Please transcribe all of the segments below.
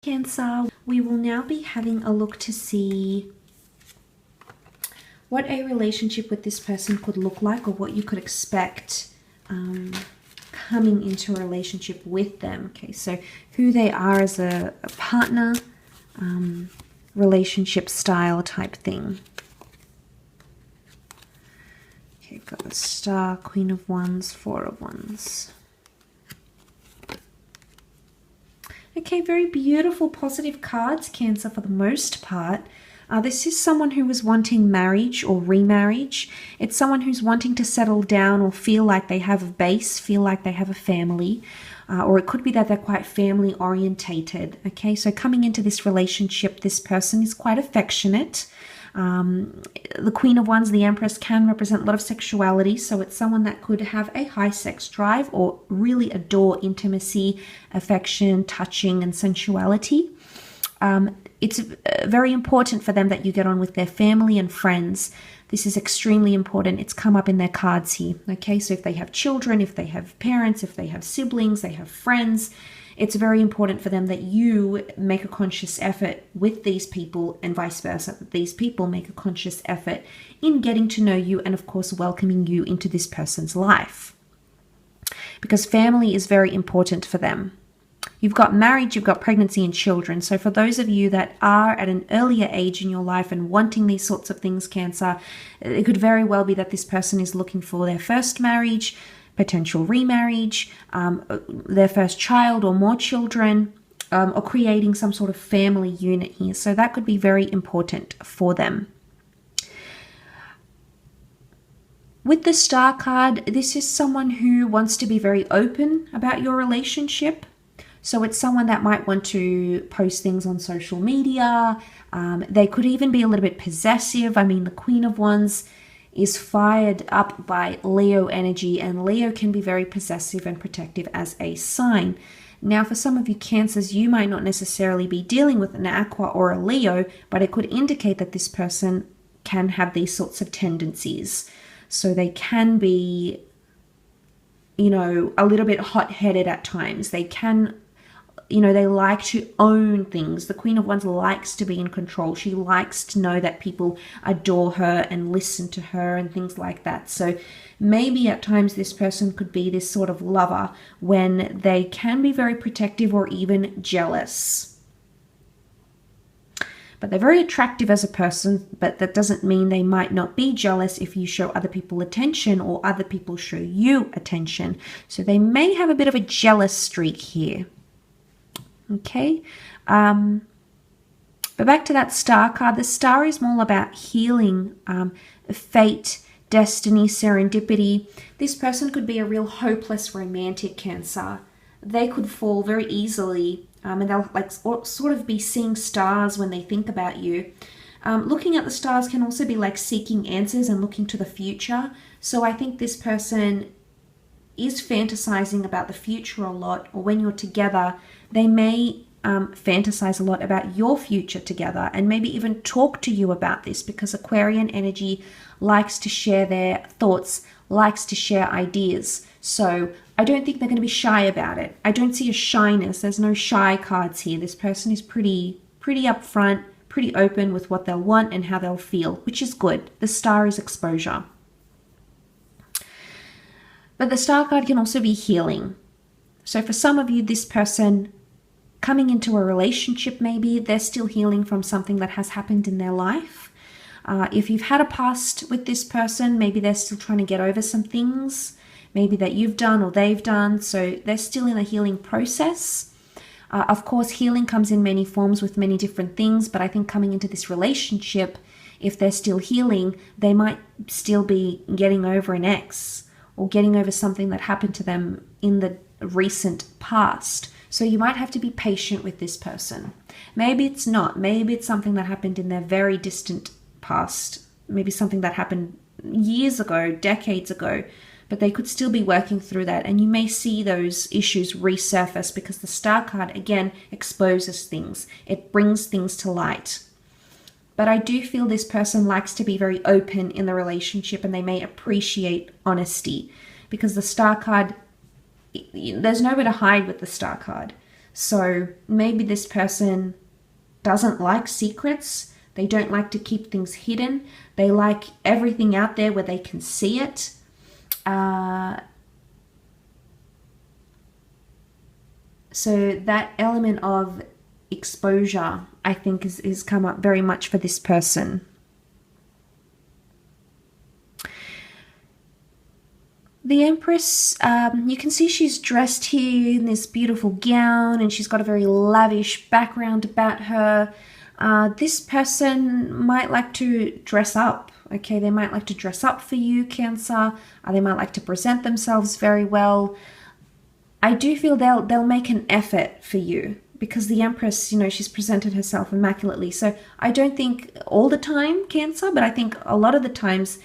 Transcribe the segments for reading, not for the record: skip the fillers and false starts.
Cancer, we will now be having a look to see what a relationship with this person could look like, or what you could expect coming into a relationship with them. Okay, so who they are as a partner, relationship style type thing. Okay, got the Star, Queen of Wands, Four of Wands. Okay, very beautiful, positive cards, Cancer, for the most part. This is someone who was wanting marriage or remarriage. It's someone who's wanting to settle down or feel like they have a base, feel like they have a family. Or it could be that they're quite family orientated. Okay, so coming into this relationship, this person is quite affectionate. The Queen of Wands, the Empress, can represent a lot of sexuality, so it's someone that could have a high sex drive or really adore intimacy, affection, touching, and sensuality. It's very important for them that you get on with their family and friends. This is extremely important. It's come up in their cards here. Okay, so if they have children, if they have parents, if they have siblings, they have friends, it's very important for them that you make a conscious effort with these people, and vice versa, that these people make a conscious effort in getting to know you and, of course, welcoming you into this person's life. Because family is very important for them. You've got marriage, you've got pregnancy and children. So for those of you that are at an earlier age in your life and wanting these sorts of things, Cancer, it could very well be that this person is looking for their first marriage, potential remarriage, their first child or more children, or creating some sort of family unit here. So that could be very important for them. With the Star card, this is someone who wants to be very open about your relationship. So it's someone that might want to post things on social media. They could even be a little bit possessive. I mean, the Queen of Wands is fired up by Leo energy, and Leo can be very possessive and protective as a sign. Now, for some of you Cancers, you might not necessarily be dealing with an Aqua or a Leo, but it could indicate that this person can have these sorts of tendencies. So they can be, you know, a little bit hot-headed at times. They can, you know, they like to own things. The Queen of Wands likes to be in control. She likes to know that people adore her and listen to her and things like that. So maybe at times this person could be this sort of lover when they can be very protective or even jealous. But they're very attractive as a person, but that doesn't mean they might not be jealous if you show other people attention or other people show you attention. So they may have a bit of a jealous streak here. Okay, but back to that Star card. The Star is more about healing, fate, destiny, serendipity. This person could be a real hopeless romantic, Cancer. They could fall very easily, and they'll like sort of be seeing stars when they think about you. Looking at the stars can also be like seeking answers and looking to the future. So I think this person is fantasizing about the future a lot, or when you're together, they may fantasize a lot about your future together and maybe even talk to you about this, because Aquarian energy likes to share their thoughts, likes to share ideas. So I don't think they're going to be shy about it. I don't see a shyness. There's no shy cards here. This person is pretty upfront, pretty open with what they'll want and how they'll feel, which is good. The Star is exposure. But the Star card can also be healing. So for some of you, this person coming into a relationship, maybe they're still healing from something that has happened in their life. If you've had a past with this person, maybe they're still trying to get over some things, maybe that you've done or they've done. So they're still in a healing process. Of course, healing comes in many forms with many different things, but I think coming into this relationship, if they're still healing, they might still be getting over an ex or getting over something that happened to them in the recent past. So you might have to be patient with this person. Maybe it's not. Maybe it's something that happened in their very distant past. Maybe something that happened years ago, decades ago. But they could still be working through that. And you may see those issues resurface because the Star card, again, exposes things. It brings things to light. But I do feel this person likes to be very open in the relationship, and they may appreciate honesty, because the Star card, there's nowhere to hide with the Star card. So maybe this person doesn't like secrets. They don't like to keep things hidden. They like everything out there where they can see it. So that element of exposure, I think, is come up very much for this person. The Empress, you can see she's dressed here in this beautiful gown, and she's got a very lavish background about her. This person might like to dress up. Okay, they might like to dress up for you, Cancer. They might like to present themselves very well. I do feel they'll make an effort for you, because the Empress, you know, she's presented herself immaculately. So I don't think all the time, Cancer, but I think a lot of the times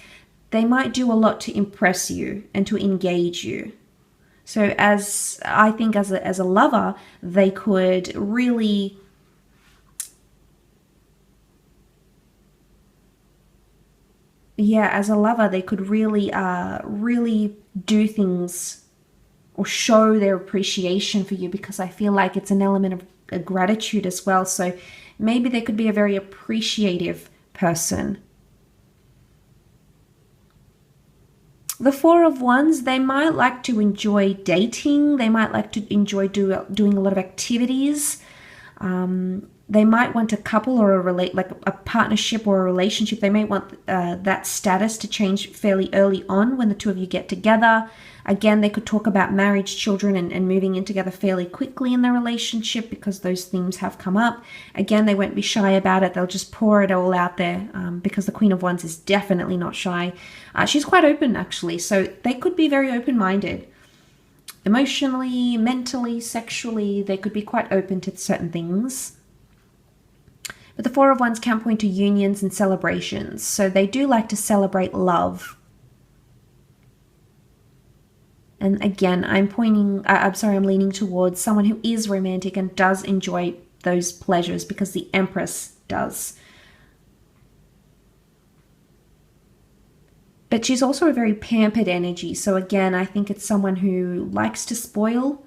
they might do a lot to impress you and to engage you. So I think as a lover, they could really as a lover, they could really do things or show their appreciation for you, because I feel like it's an element of gratitude as well. So maybe they could be a very appreciative person. The Four of Wands, they might like to enjoy dating. They might like to enjoy doing a lot of activities. They might want a couple or a partnership or a relationship. They may want that status to change fairly early on when the two of you get together. Again, they could talk about marriage, children, and moving in together fairly quickly in the relationship, because those themes have come up. Again, they won't be shy about it. They'll just pour it all out there, because the Queen of Wands is definitely not shy. She's quite open, actually, so they could be very open-minded. Emotionally, mentally, sexually, they could be quite open to certain things. But the Four of Wands can point to unions and celebrations, so they do like to celebrate love. And again, I'm leaning towards someone who is romantic and does enjoy those pleasures, because the Empress does. But she's also a very pampered energy. So again, I think it's someone who likes to spoil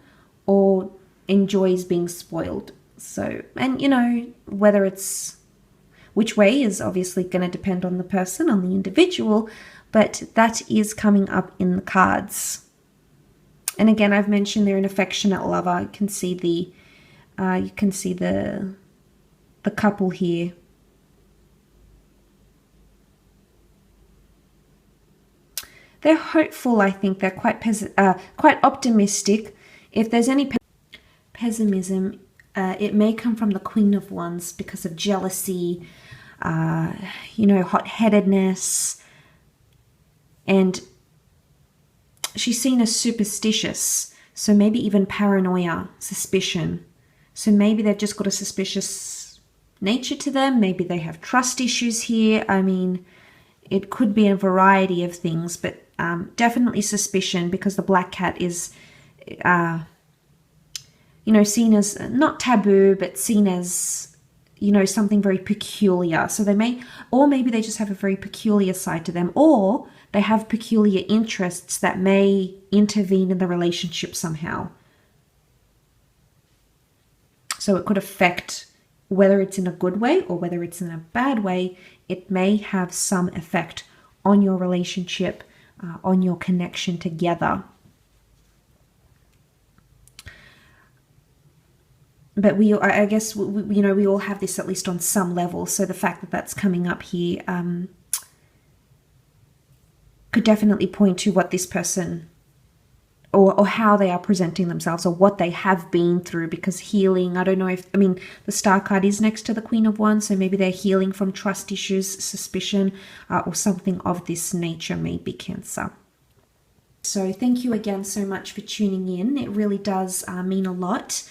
or enjoys being spoiled. So, and you know, whether it's which way is obviously going to depend on the person, on the individual, but that is coming up in the cards. And again, I've mentioned they're an affectionate lover. You can see the couple here. They're hopeful. I think they're quite optimistic. If there's any pessimism, it may come from the Queen of Wands because of jealousy, you know, hot-headedness, and she's seen as superstitious, so maybe even paranoia, suspicion. So maybe they've just got a suspicious nature to them. Maybe they have trust issues here. I mean, it could be a variety of things, but definitely suspicion, because the black cat is, you know, seen as not taboo, but seen as, you know, something very peculiar. So they may, or maybe they just have a very peculiar side to them, or they have peculiar interests that may intervene in the relationship somehow. So it could affect, whether it's in a good way or whether it's in a bad way, it may have some effect on your relationship, on your connection together. But I guess, you know, we all have this at least on some level. So the fact that that's coming up here could definitely point to what this person, or how they are presenting themselves, or what they have been through, because healing, I don't know if, I mean, the Star card is next to the Queen of Wands, so maybe they're healing from trust issues, suspicion, or something of this nature, maybe Cancer. So thank you again so much for tuning in. It really does mean a lot.